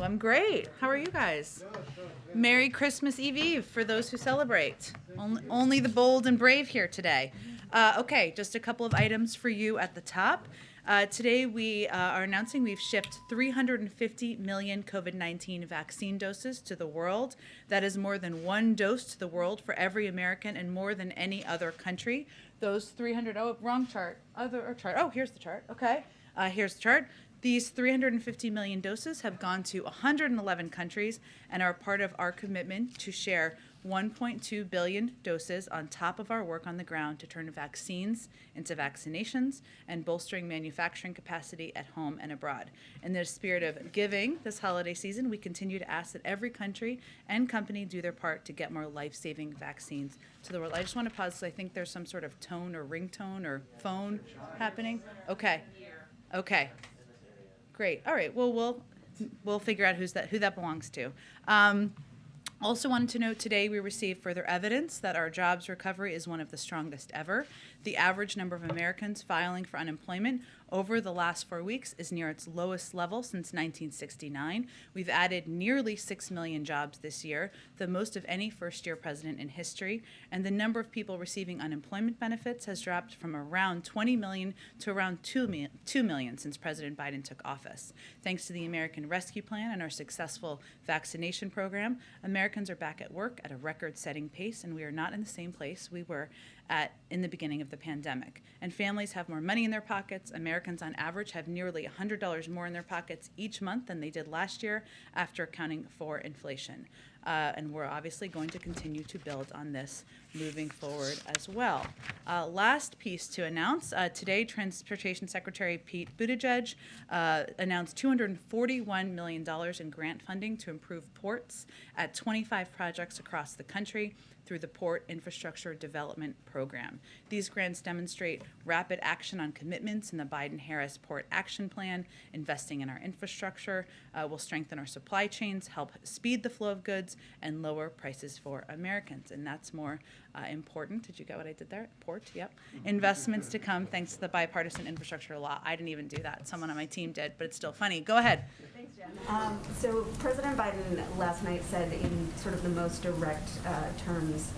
I'm great. How are you guys? Merry Christmas Eve for those who celebrate. Only the bold and brave here today. Okay, just a couple of items for you at the top. Today we are announcing we've shipped 350 million COVID-19 vaccine doses to the world. That is more than one dose to the world for every American and more than any other country. Those 300, oh, wrong chart, other chart. Oh, here's the chart, okay. Here's the chart. These 350 million doses have gone to 111 countries and are part of our commitment to share 1.2 billion doses on top of our work on the ground to turn vaccines into vaccinations and bolstering manufacturing capacity at home and abroad. In the spirit of giving this holiday season, we continue to ask that every country and company do their part to get more life-saving vaccines to the world. I just want to pause because I think there's some sort of tone or ringtone or phone happening. Okay. Okay. Great. All right. Well, we'll figure out who that belongs to. Also wanted to note today we received further evidence that our jobs recovery is one of the strongest ever. The average number of Americans filing for unemployment over the last 4 weeks is near its lowest level since 1969. We've added nearly 6 million jobs this year, the most of any first-year president in history, and the number of people receiving unemployment benefits has dropped from around 20 million to around 2 million since President Biden took office. Thanks to the American Rescue Plan and our successful vaccination program, Americans are back at work at a record-setting pace, and we are not in the same place we were at in the beginning of the pandemic. And families have more money in their pockets. Americans on average have nearly $100 more in their pockets each month than they did last year after accounting for inflation. And we're obviously going to continue to build on this moving forward as well. Last piece to announce, today Transportation Secretary Pete Buttigieg announced $241 million in grant funding to improve ports at 25 projects across the country through the Port Infrastructure Development Program. These grants demonstrate rapid action on commitments in the Biden-Harris Port Action Plan. Investing in our infrastructure will strengthen our supply chains, help speed the flow of goods, and lower prices for Americans. And that's more important. Did you get what I did there? Port, yep. Investments to come thanks to the bipartisan infrastructure law. I didn't even do that. Someone on my team did, but it's still funny. Go ahead. Thanks, Jen. So President Biden last night said in sort of the most direct terms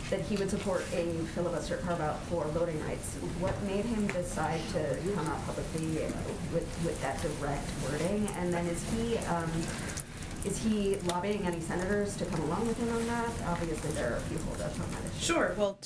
that he would support a filibuster carve-out for voting rights. What made him decide to come out publicly with that direct wording? And then is he lobbying any senators to come along with him on that? Obviously, there are a few holdups on that issue. Sure. Well,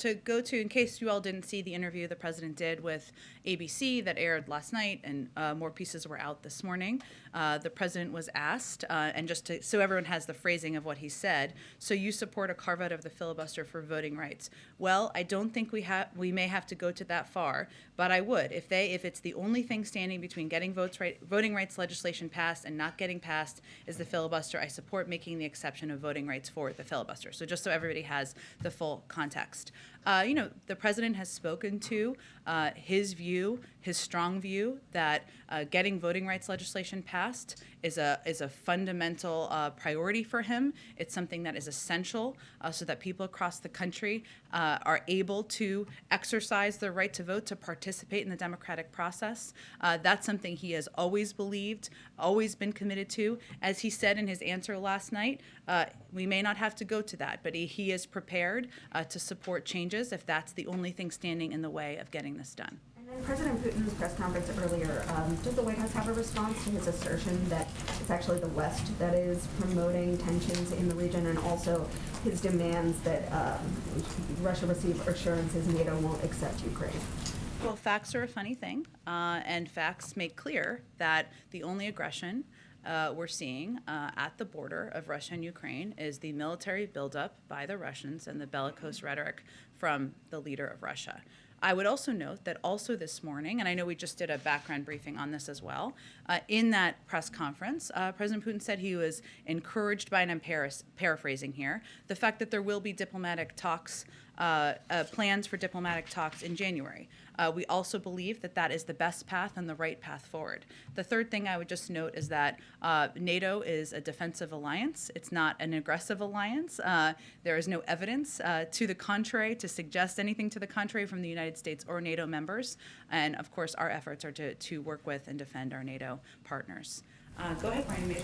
in case you all didn't see the interview the president did with ABC that aired last night, and more pieces were out this morning, the president was asked, and so everyone has the phrasing of what he said, so you support a carve-out of the filibuster for voting rights. Well, I don't think we may have to go to that far, but I would. If it's the only thing standing between getting voting rights legislation passed and not getting passed is the filibuster, I support making the exception of voting rights for the filibuster. So just so everybody has the full context. The president has spoken to his strong view that getting voting rights legislation passed is a fundamental priority for him. It's something that is essential so that people across the country are able to exercise their right to vote, to participate in the democratic process. That's something he has always believed, always been committed to. As he said in his answer last night, we may not have to go to that, but he is prepared to support changes if that's the only thing standing in the way of getting this done. And then President Putin's press conference earlier, did the White House have a response to his assertion that it's actually the West that is promoting tensions in the region, and also his demands that Russia receive assurances NATO won't accept Ukraine? Well, facts are a funny thing, and facts make clear that the only aggression we're seeing at the border of Russia and Ukraine is the military buildup by the Russians and the bellicose rhetoric from the leader of Russia. I would also note that also this morning, and I know we just did a background briefing on this as well, in that press conference, President Putin said he was encouraged by, and I'm paraphrasing here, the fact that there will be diplomatic talks, plans for diplomatic talks in January. We also believe that that is the best path and the right path forward. The third thing I would just note is that NATO is a defensive alliance. It's not an aggressive alliance. There is no evidence to the contrary, to suggest anything to the contrary from the United States or NATO members. And of course, our efforts are to work with and defend our NATO partners. Go ahead, Brian Major.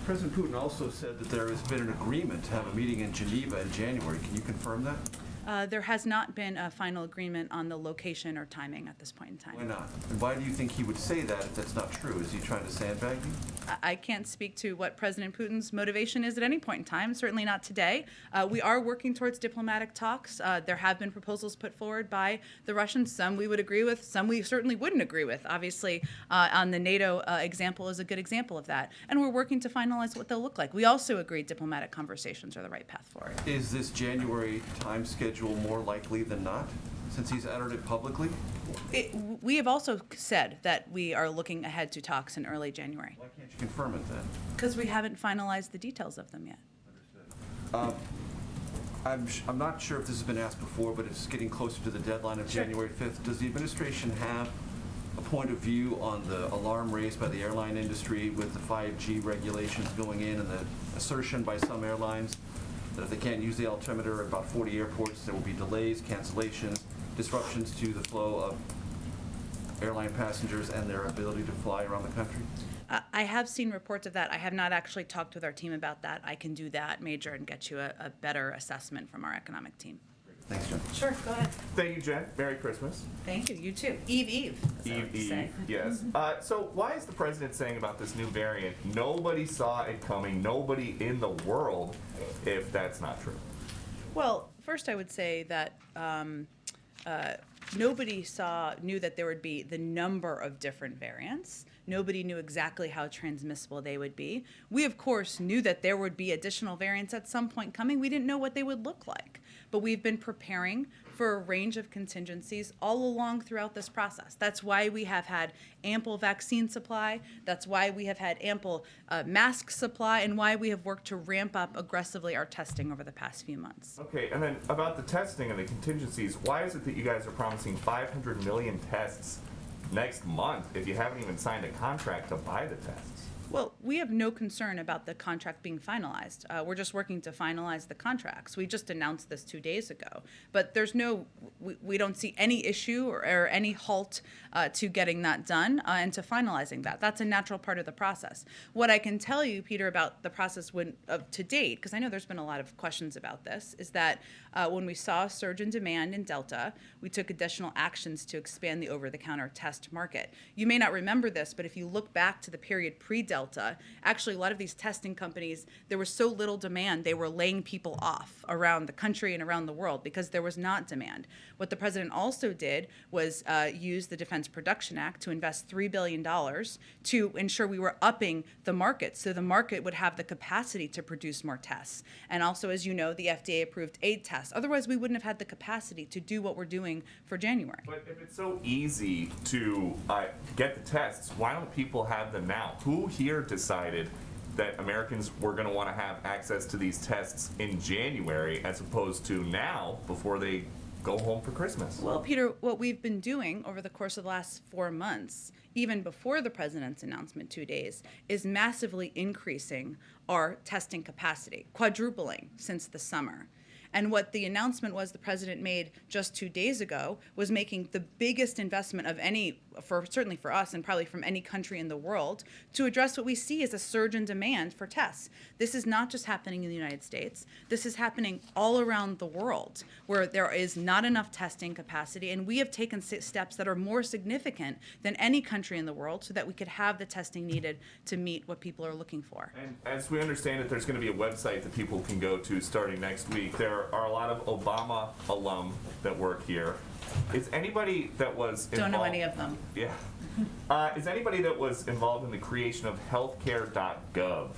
President Putin also said that there has been an agreement to have a meeting in Geneva in January. Can you confirm that? There has not been a final agreement on the location or timing at this point in time. Why not? And why do you think he would say that if that's not true? Is he trying to sandbag you? I can't speak to what President Putin's motivation is at any point in time, certainly not today. We are working towards diplomatic talks. There have been proposals put forward by the Russians. Some we would agree with, some we certainly wouldn't agree with. Obviously, on the NATO example is a good example of that. And we're working to finalize what they'll look like. We also agree diplomatic conversations are the right path forward. Is this January time schedule more likely than not, since he's uttered it publicly? We have also said that we are looking ahead to talks in early January. Why can't you confirm it then? Because we haven't finalized the details of them yet. I'm not sure if this has been asked before, but it's getting closer to the deadline of January 5th. Does the administration have a point of view on the alarm raised by the airline industry with the 5G regulations going in and the assertion by some airlines that if they can't use the altimeter at about 40 airports, there will be delays, cancellations, disruptions to the flow of airline passengers and their ability to fly around the country? I have seen reports of that. I have not actually talked with our team about that. I can do that, Major, and get you a better assessment from our economic team. Thanks, Jen. Sure, go ahead. Thank you, Jen. Merry Christmas. Thank you. You too. Eve, as I like to say. Yes. So why is the president saying about this new variant, nobody saw it coming, nobody in the world, if that's not true? Well, first I would say that nobody knew that there would be the number of different variants. Nobody knew exactly how transmissible they would be. We, of course, knew that there would be additional variants at some point coming. We didn't know what they would look like. But we've been preparing for a range of contingencies all along throughout this process. That's why we have had ample vaccine supply. That's why we have had ample mask supply, and why we have worked to ramp up aggressively our testing over the past few months. Okay, and then about the testing and the contingencies, why is it that you guys are promising 500 million tests next month if you haven't even signed a contract to buy the tests? Well, we have no concern about the contract being finalized. We're just working to finalize the contracts. We just announced this 2 days ago. But there's we don't see any issue or any halt to getting that done and to finalizing that. That's a natural part of the process. What I can tell you, Peter, about the process to date, because I know there's been a lot of questions about this, is that when we saw a surge in demand in Delta, we took additional actions to expand the over-the-counter test market. You may not remember this, but if you look back to the period pre-Delta, actually a lot of these testing companies, there was so little demand, they were laying people off around the country and around the world because there was not demand. What the president also did was use the Defense Production Act to invest $3 billion to ensure we were upping the market so the market would have the capacity to produce more tests. And also, as you know, the FDA approved 8 tests. Otherwise, we wouldn't have had the capacity to do what we're doing for January. But if it's so easy to get the tests, why don't people have them now? Who here decided that Americans were going to want to have access to these tests in January as opposed to now before they go home for Christmas? Well, Peter, what we've been doing over the course of the last 4 months, even before the president's announcement 2 days, is massively increasing our testing capacity, quadrupling since the summer. And what the announcement was the president made just 2 days ago was making the biggest investment of any, certainly for us and probably from any country in the world, to address what we see as a surge in demand for tests. This is not just happening in the United States. This is happening all around the world where there is not enough testing capacity, and we have taken steps that are more significant than any country in the world so that we could have the testing needed to meet what people are looking for. And as we understand it, there's going to be a website that people can go to starting next week. There are a lot of Obama alum that work here. Is anybody that was involved... Don't know any of them. Yeah. Is anybody that was involved in the creation of healthcare.gov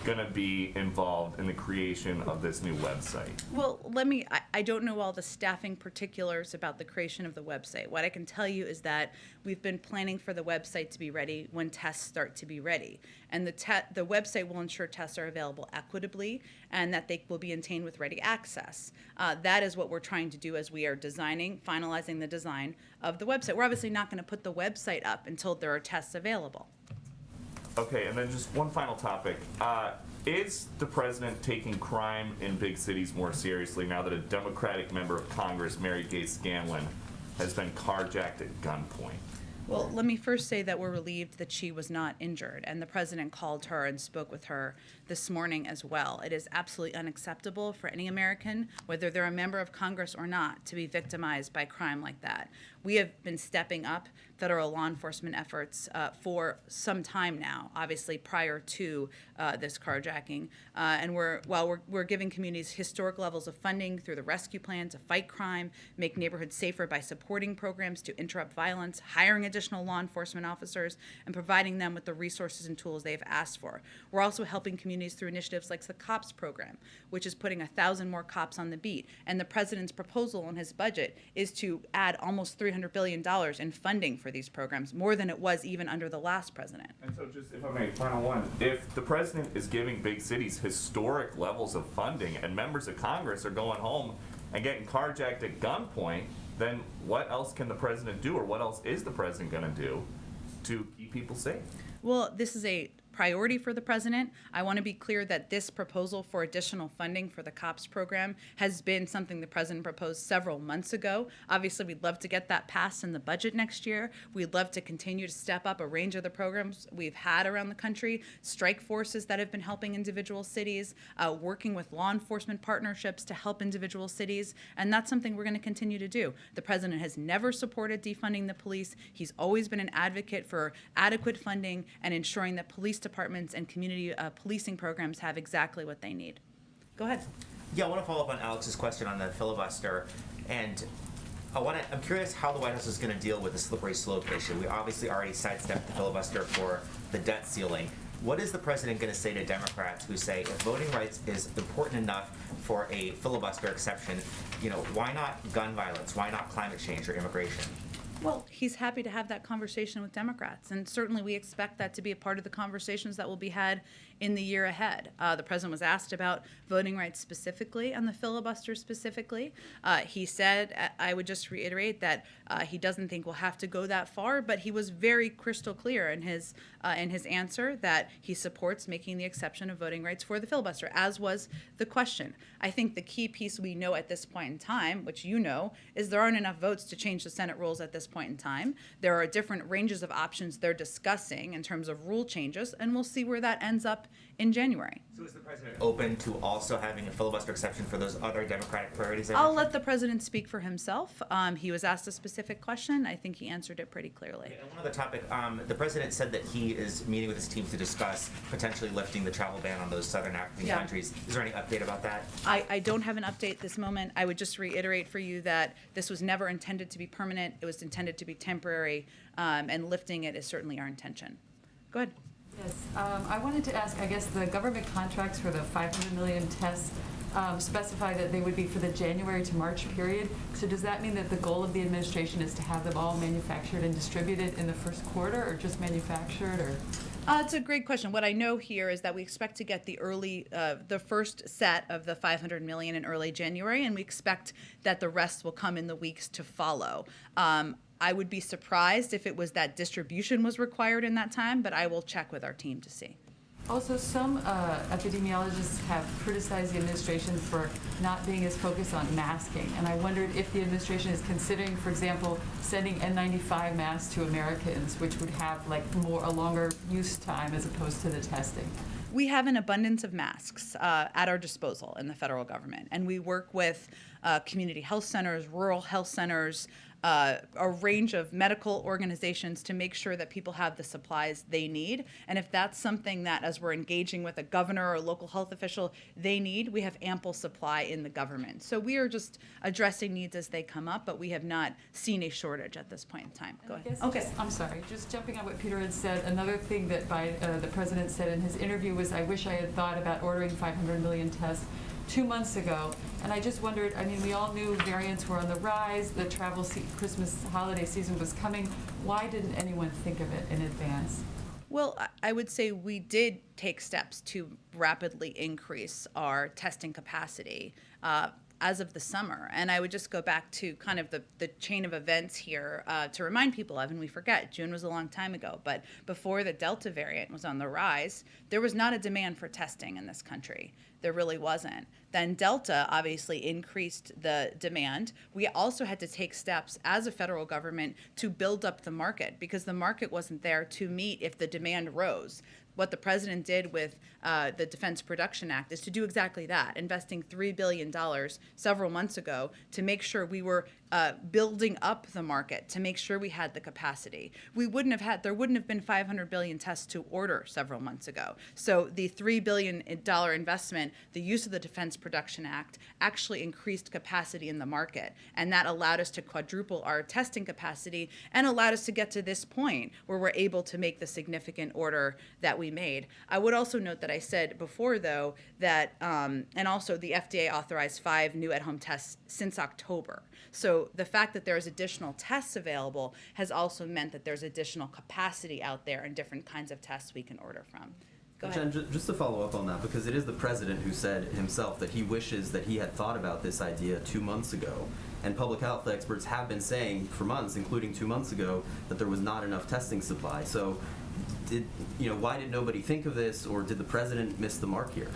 going to be involved in the creation of this new website? Well, I don't know all the staffing particulars about the creation of the website. What I can tell you is that we've been planning for the website to be ready when tests start to be ready. And the website will ensure tests are available equitably and that they will be obtained with ready access. That is what we're trying to do as we are finalizing the design of the website. We're obviously not going to put the website up until there are tests available. Okay, and then just one final topic. Is the president taking crime in big cities more seriously now that a Democratic member of Congress, Mary Gay Scanlon, has been carjacked at gunpoint? Well, let me first say that we're relieved that she was not injured, and the president called her and spoke with her this morning as well. It is absolutely unacceptable for any American, whether they're a member of Congress or not, to be victimized by crime like that. We have been stepping up federal law enforcement efforts for some time now, obviously prior to this carjacking. And we're giving communities historic levels of funding through the rescue plan to fight crime, make neighborhoods safer by supporting programs to interrupt violence, hiring additional law enforcement officers, and providing them with the resources and tools they've asked for. We're also helping communities through initiatives like the COPS program, which is putting 1,000 more cops on the beat. And the president's proposal in his budget is to add almost $300 billion in funding for these programs, more than it was even under the last president. And so just, if I may, final one. If the president is giving big cities historic levels of funding and members of Congress are going home and getting carjacked at gunpoint, then what else can the president do, or what else is the president going to do to keep people safe? Well, this is a priority for the president. I want to be clear that this proposal for additional funding for the COPS program has been something the president proposed several months ago. Obviously, we'd love to get that passed in the budget next year. We'd love to continue to step up a range of the programs we've had around the country, strike forces that have been helping individual cities, working with law enforcement partnerships to help individual cities, and that's something we're going to continue to do. The president has never supported defunding the police. He's always been an advocate for adequate funding and ensuring that police departments and community policing programs have exactly what they need. Go ahead. Yeah, I want to follow up on Alex's question on the filibuster, and I'm curious how the White House is going to deal with the slippery slope issue. We obviously already sidestepped the filibuster for the debt ceiling. What is the president going to say to Democrats who say if voting rights is important enough for a filibuster exception, why not gun violence? Why not climate change or immigration? Well, he's happy to have that conversation with Democrats, and certainly we expect that to be a part of the conversations that will be had in the year ahead. The president was asked about voting rights specifically and the filibuster specifically. He said, I would just reiterate that he doesn't think we'll have to go that far, but he was very crystal clear in his answer that he supports making the exception of voting rights for the filibuster, as was the question. I think the key piece we know at this point in time, which you know, is there aren't enough votes to change the Senate rules at this point in time. There are different ranges of options they're discussing in terms of rule changes, and we'll see where that ends up in January. So is the president open to also having a filibuster exception for those other Democratic priorities? I'll let the president speak for himself. He was asked a specific question. I think he answered it pretty clearly. Okay, and one other topic, the president said that he is meeting with his team to discuss potentially lifting the travel ban on those southern African countries. Is there any update about that? I don't have an update this moment. I would just reiterate for you that this was never intended to be permanent. It was intended to be temporary, and lifting it is certainly our intention. Go ahead. Yes, I wanted to ask, I guess the government contracts for the 500 million tests specify that they would be for the January to March period. So does that mean that the goal of the administration is to have them all manufactured and distributed in the first quarter, or just manufactured, or? It's a great question. What I know here is that we expect to get the first set of the 500 million in early January, and we expect that the rest will come in the weeks to follow. I would be surprised if it was that distribution was required in that time, but I will check with our team to see. Also, some epidemiologists have criticized the administration for not being as focused on masking, and I wondered if the administration is considering, for example, sending N95 masks to Americans, which would have a longer use time as opposed to the testing. We have an abundance of masks at our disposal in the federal government, and we work with community health centers, rural health centers, a range of medical organizations to make sure that people have the supplies they need. And if that's something that, as we're engaging with a governor or a local health official, they need, we have ample supply in the government. So we are just addressing needs as they come up, but we have not seen a shortage at this point in time. Go ahead. Okay. I'm sorry, just jumping on what Peter had said, another thing that the president said in his interview was, I wish I had thought about ordering 500 million tests 2 months ago, and I just wondered, we all knew variants were on the rise, the Christmas holiday season was coming. Why didn't anyone think of it in advance? Well, I would say we did take steps to rapidly increase our testing capacity. as of the summer. And I would just go back to kind of the chain of events here to remind people of, and we forget, June was a long time ago, but before the Delta variant was on the rise, there was not a demand for testing in this country. There really wasn't. Then Delta obviously increased the demand. We also had to take steps as a federal government to build up the market because the market wasn't there to meet if the demand rose. What the president did with the Defense Production Act is to do exactly that, investing $3 billion several months ago to make sure we were building up the market, to make sure we had the capacity. There wouldn't have been 500 billion tests to order several months ago. So the $3 billion investment, the use of the Defense Production Act, actually increased capacity in the market. And that allowed us to quadruple our testing capacity and allowed us to get to this point where we're able to make the significant order that we made. I would also note that I said before, though, that, and also the FDA authorized 5 new at-home tests since October. So the fact that there's additional tests available has also meant that there's additional capacity out there and different kinds of tests we can order from. Go ahead. Jen, just to follow up on that, because it is the president who said himself that he wishes that he had thought about this idea 2 months ago. And public health experts have been saying for months, including 2 months ago, that there was not enough testing supply. So why did nobody think of this, or did the president miss the mark here?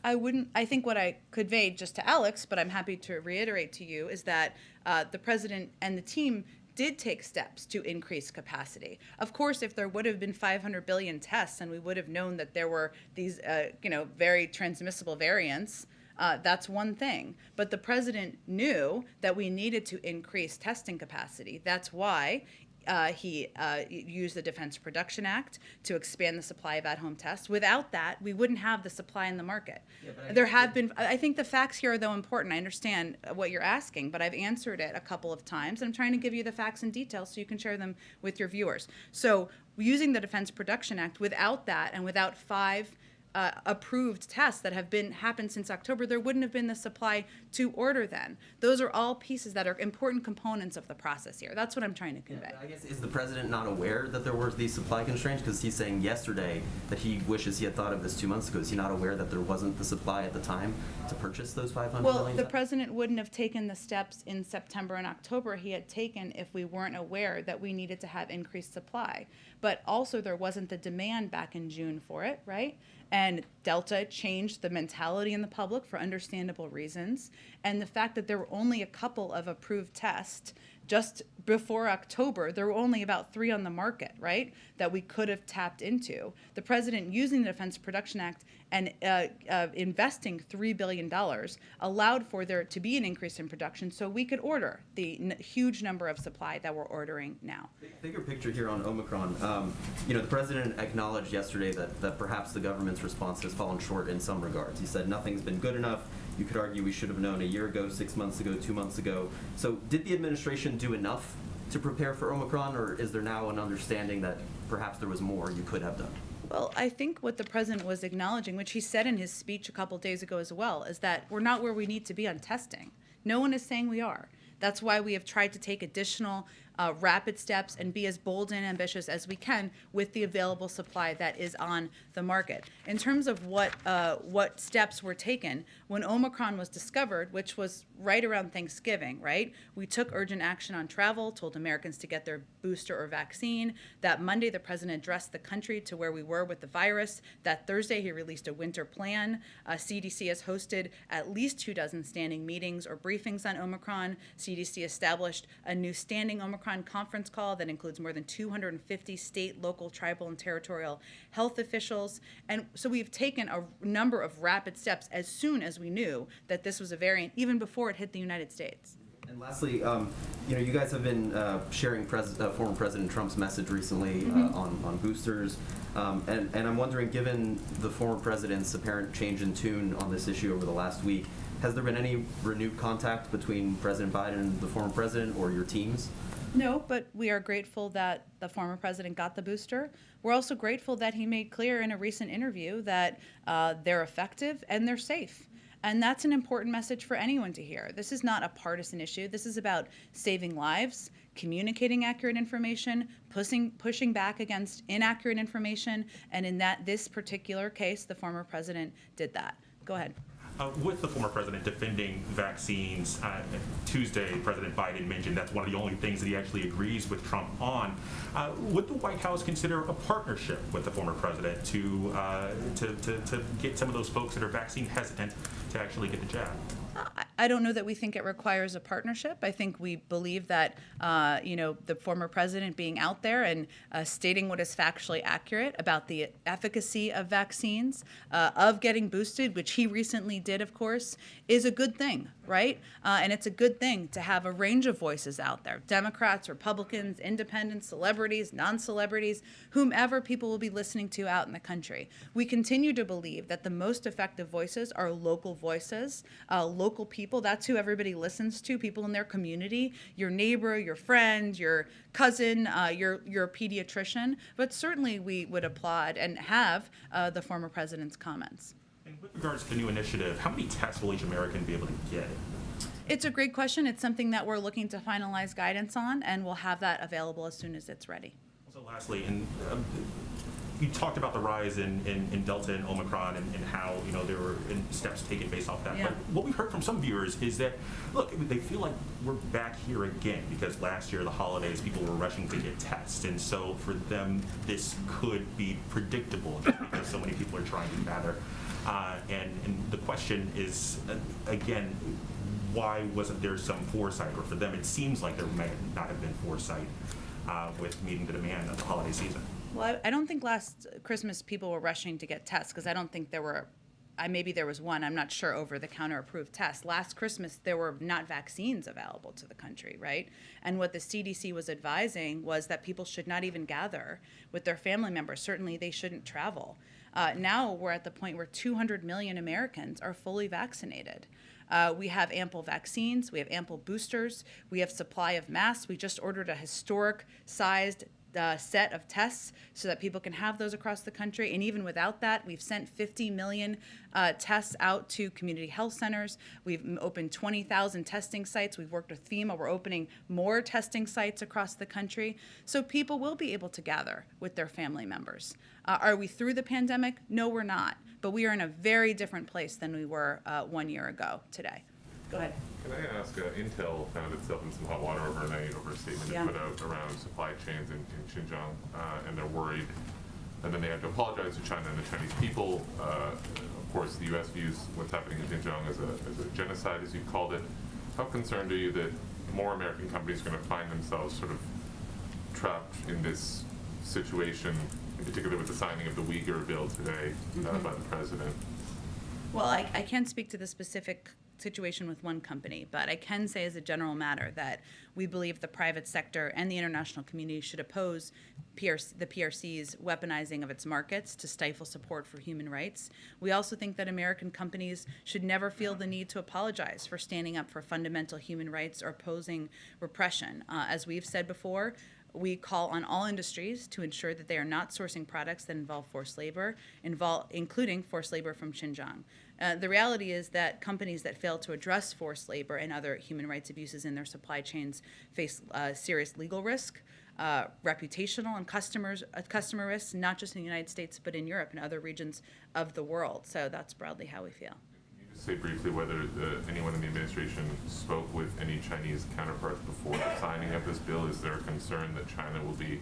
I think what I conveyed just to Alex, but I'm happy to reiterate to you, is that the president and the team did take steps to increase capacity. Of course, if there would have been 500 billion tests and we would have known that there were these, very transmissible variants, that's one thing. But the president knew that we needed to increase testing capacity. That's why he used the Defense Production Act to expand the supply of at-home tests. Without that, we wouldn't have the supply in the market. Yeah, I think the facts here are, though, important. I understand what you're asking, but I've answered it a couple of times. I'm trying to give you the facts and details so you can share them with your viewers. So using the Defense Production Act, without that and without 5 approved tests that have happened since October, there wouldn't have been the supply to order then. Those are all pieces that are important components of the process here. That's what I'm trying to convey. Yeah, I guess, is the president not aware that there were these supply constraints? Because he's saying yesterday that he wishes he had thought of this 2 months ago. Is he not aware that there wasn't the supply at the time to purchase those 500 Well, million the tests? president wouldn't have taken the steps in September and October he had taken if we weren't aware that we needed to have increased supply. But also there wasn't the demand back in June for it, right? And Delta changed the mentality in the public for understandable reasons. And the fact that there were only a couple of approved tests just before October, there were only about 3 on the market, right, that we could have tapped into. The president, using the Defense Production Act and investing $3 billion, allowed for there to be an increase in production so we could order the huge number of supply that we're ordering now. Bigger picture here on Omicron. The president acknowledged yesterday that perhaps the government's response has fallen short in some regards. He said nothing's been good enough. You could argue we should have known a year ago, 6 months ago, 2 months ago. So did the administration do enough to prepare for Omicron, or is there now an understanding that perhaps there was more you could have done? Well, I think what the president was acknowledging, which he said in his speech a couple days ago as well, is that we're not where we need to be on testing. No one is saying we are. That's why we have tried to take additional rapid steps and be as bold and ambitious as we can with the available supply that is on the market. In terms of what steps were taken, when Omicron was discovered, which was right around Thanksgiving, right? We took urgent action on travel, told Americans to get their booster or vaccine. That Monday, the president addressed the country to where we were with the virus. That Thursday, he released a winter plan. CDC has hosted at least 24 standing meetings or briefings on Omicron. CDC established a new standing Omicron conference call that includes more than 250 state, local, tribal, and territorial health officials. And so we've taken a number of rapid steps as soon as we knew that this was a variant, even before it hit the United States. And lastly, you guys have been sharing former President Trump's message recently on boosters, and I'm wondering, given the former president's apparent change in tune on this issue over the last week, has there been any renewed contact between President Biden and the former president or your teams? No, but we are grateful that the former president got the booster. We're also grateful that he made clear in a recent interview that they're effective and they're safe. And that's an important message for anyone to hear. This is not a partisan issue. This is about saving lives, communicating accurate information, pushing back against inaccurate information, and in this particular case, the former president did that. Go ahead. with the former president defending vaccines. Tuesday, President Biden mentioned that's one of the only things that he actually agrees with Trump on. Would the White House consider a partnership with the former president to get some of those folks that are vaccine hesitant to actually get the jab? I don't know that we think it requires a partnership. I think we believe that, the former president being out there and stating what is factually accurate about the efficacy of vaccines, of getting boosted, which he recently did, of course, is a good thing, right? And it's a good thing to have a range of voices out there. Democrats, Republicans, independents, celebrities, non-celebrities, whomever people will be listening to out in the country. We continue to believe that the most effective voices are local voices, local people. That's who everybody listens to, people in their community, your neighbor, your friend, your cousin, your pediatrician. But certainly we would applaud and have the former president's comments. And with regards to the new initiative, how many tests will each American be able to get? It's a great question. It's something that we're looking to finalize guidance on, and we'll have that available as soon as it's ready. So lastly, you talked about the rise in Delta and Omicron and how there were steps taken based off that. Yeah. But what we've heard from some viewers is that, look, they feel like we're back here again because last year, the holidays, people were rushing to get tests. And so for them, this could be predictable just because so many people are trying to gather. And the question is, again, why wasn't there some foresight? Or for them, it seems like there may not have been foresight with meeting the demand of the holiday season. Well, I don't think last Christmas people were rushing to get tests because I don't think there were, maybe there was one, I'm not sure, over-the-counter approved test. Last Christmas, there were not vaccines available to the country, right? And what the CDC was advising was that people should not even gather with their family members. Certainly, they shouldn't travel. Now we're at the point where 200 million Americans are fully vaccinated. We have ample vaccines. We have ample boosters. We have supply of masks. We just ordered a historic-sized set of tests so that people can have those across the country. And even without that, we've sent 50 million tests out to community health centers. We've opened 20,000 testing sites. We've worked with FEMA. We're opening more testing sites across the country. So people will be able to gather with their family members. Are we through the pandemic? No, we're not. But we are in a very different place than we were 1 year ago today. Go ahead. Can I ask, Intel found itself in some hot water overnight over a statement Yeah. they put out around supply chains in Xinjiang, and they're worried. And then they had to apologize to China and the Chinese people. Of course, the U.S. views what's happening in Xinjiang as a genocide, as you called it. How concerned are you that more American companies are going to find themselves sort of trapped in this situation, in particular with the signing of the Uyghur bill today by the president? Well, I can't speak to the specific situation with one company, but I can say as a general matter that we believe the private sector and the international community should oppose the PRC's weaponizing of its markets to stifle support for human rights. We also think that American companies should never feel the need to apologize for standing up for fundamental human rights or opposing repression. As we've said before, we call on all industries to ensure that they are not sourcing products that involve forced labor, including forced labor from Xinjiang. The reality is that companies that fail to address forced labor and other human rights abuses in their supply chains face serious legal risk, reputational and customer risks, not just in the United States, but in Europe and other regions of the world. So that's broadly how we feel. Can you just say briefly whether anyone in the administration spoke with any Chinese counterparts before the signing of this bill? Is there a concern that China will be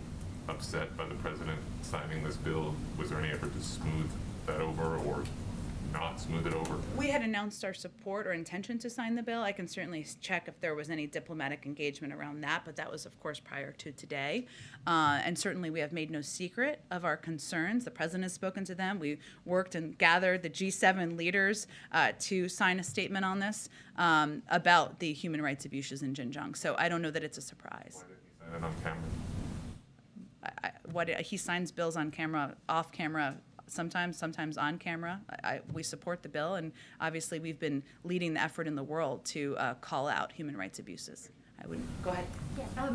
upset by the president signing this bill? Was there any effort to smooth that over or not smooth it over? We had announced our support or intention to sign the bill. I can certainly check if there was any diplomatic engagement around that, but that was, of course, prior to today. And certainly we have made no secret of our concerns. The president has spoken to them. We worked and gathered the G7 leaders to sign a statement on this about the human rights abuses in Xinjiang. So I don't know that it's a surprise. Why didn't he sign it on camera? He signs bills on camera, off camera, sometimes on camera. We support the bill, and obviously we've been leading the effort in the world to call out human rights abuses. Go ahead. Yeah,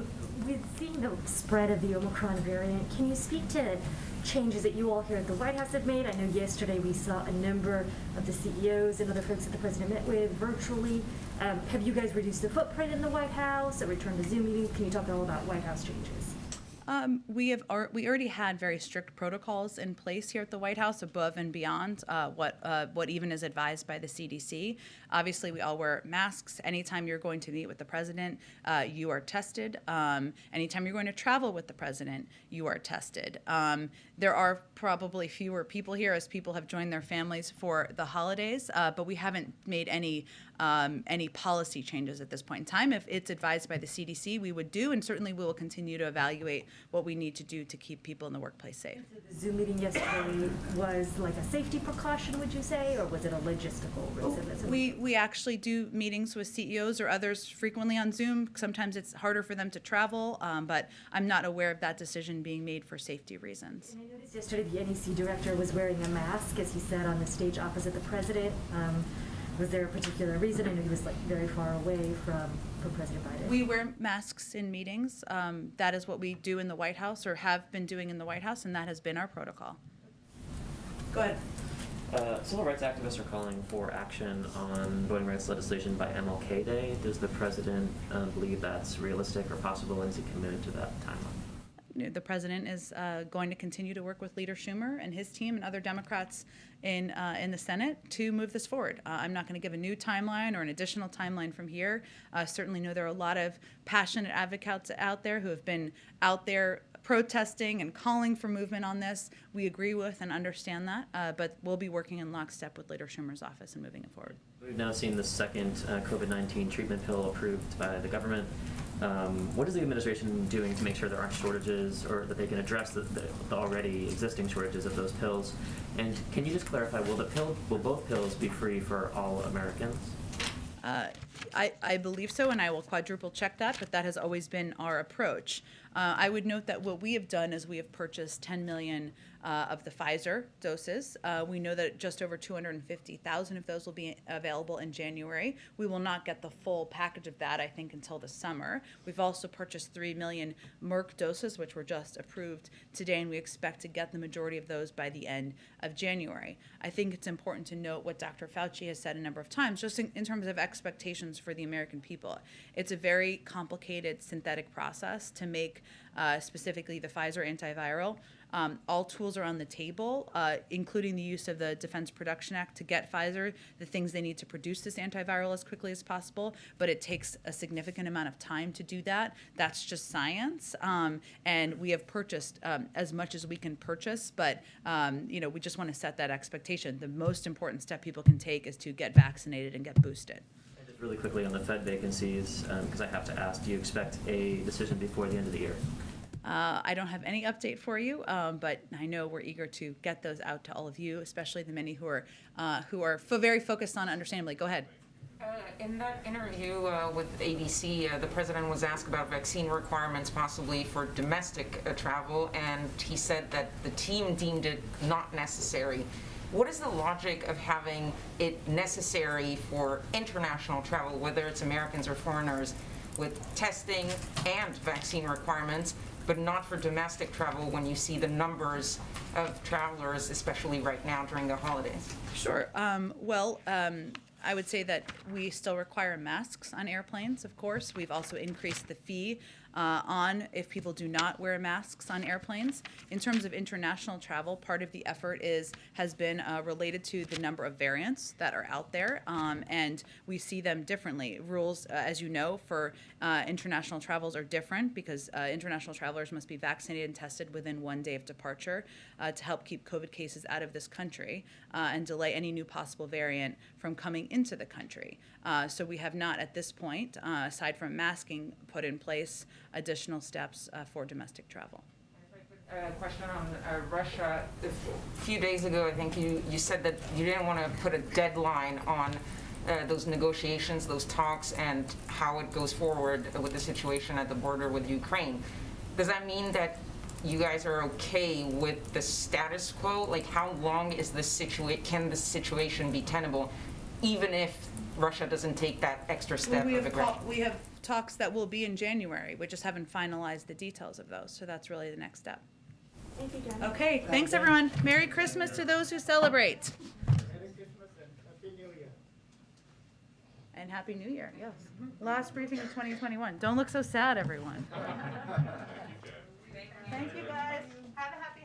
with seeing the spread of the Omicron variant, can you speak to changes that you all here at the White House have made? I know yesterday we saw a number of the CEOs and other folks that the president met with virtually. Have you guys reduced the footprint in the White House, a return to Zoom meetings? Can you talk all about White House changes? We already had very strict protocols in place here at the White House, above and beyond what even is advised by the CDC. Obviously, we all wear masks. Anytime you're going to meet with the president, you are tested. Anytime you're going to travel with the president, you are tested. There are probably fewer people here as people have joined their families for the holidays, but we haven't made any policy changes at this point in time. If it's advised by the CDC, we would do, and certainly we will continue to evaluate what we need to do to keep people in the workplace safe. The Zoom meeting yesterday was like a safety precaution, would you say, or was it a logistical reason? We actually do meetings with CEOs or others frequently on Zoom. Sometimes it's harder for them to travel, but I'm not aware of that decision being made for safety reasons. And I noticed yesterday the NEC director was wearing a mask as he sat on the stage opposite the president. Was there a particular reason? I know he was like very far away from President Biden. We wear masks in meetings. That is what we do in the White House, or have been doing in the White House, and that has been our protocol. Go ahead. Civil rights activists are calling for action on voting rights legislation by MLK Day. Does the president believe that's realistic or possible, and is he committed to that timeline? The president is going to continue to work with Leader Schumer and his team and other Democrats in the Senate to move this forward. I'm not going to give a new timeline or an additional timeline from here. Certainly know there are a lot of passionate advocates out there who have been out there protesting and calling for movement on this. We agree with and understand that, but we'll be working in lockstep with Leader Schumer's office and moving it forward. We've now seen the second COVID-19 treatment pill approved by the government. What is the administration doing to make sure there aren't shortages, or that they can address the already existing shortages of those pills? And can you just clarify, will both pills be free for all Americans? I believe so, and I will quadruple check that, but that has always been our approach. I would note that what we have done is we have purchased 10 million of the Pfizer doses. We know that just over 250,000 of those will be available in January. We will not get the full package of that, I think, until the summer. We've also purchased 3 million Merck doses, which were just approved today, and we expect to get the majority of those by the end of January. I think it's important to note what Dr. Fauci has said a number of times, just in terms of expectations for the American people. It's a very complicated synthetic process to make specifically the Pfizer antiviral. All tools are on the table, including the use of the Defense Production Act to get Pfizer the things they need to produce this antiviral as quickly as possible, but it takes a significant amount of time to do that. That's just science, and we have purchased as much as we can purchase, but we just want to set that expectation. The most important step people can take is to get vaccinated and get boosted. And just really quickly on the Fed vacancies, because I have to ask, do you expect a decision before the end of the year? I don't have any update for you, but I know we're eager to get those out to all of you, especially the many who are very focused on understandably. Go ahead. In that interview with ABC, the president was asked about vaccine requirements possibly for domestic travel, and he said that the team deemed it not necessary. What is the logic of having it necessary for international travel, whether it's Americans or foreigners, with testing and vaccine requirements, but not for domestic travel when you see the numbers of travelers, especially right now during the holidays? Sure. I would say that we still require masks on airplanes, of course. We've also increased the fee on if people do not wear masks on airplanes. In terms of international travel, part of the effort has been related to the number of variants that are out there, and we see them differently. Rules, as you know, for international travels are different because international travelers must be vaccinated and tested within 1 day of departure to help keep COVID cases out of this country and delay any new possible variant from coming into the country. So we have not, at this point, aside from masking, put in place additional steps for domestic travel. A question on Russia. A few days ago, I think you said that you didn't want to put a deadline on those negotiations, those talks, and how it goes forward with the situation at the border with Ukraine. Does that mean that you guys are okay with the status quo? Like, how long is this can this situation be tenable, even if Russia doesn't take that extra step of aggression? We have talks that will be in January. We just haven't finalized the details of those, so that's really the next step. Thank you, Jen. Okay, thanks everyone. Merry Christmas to those who celebrate. Merry Christmas and Happy New Year. And Happy New Year, yes. Last briefing of 2021. Don't look so sad, everyone. Thank you, guys. Have a happy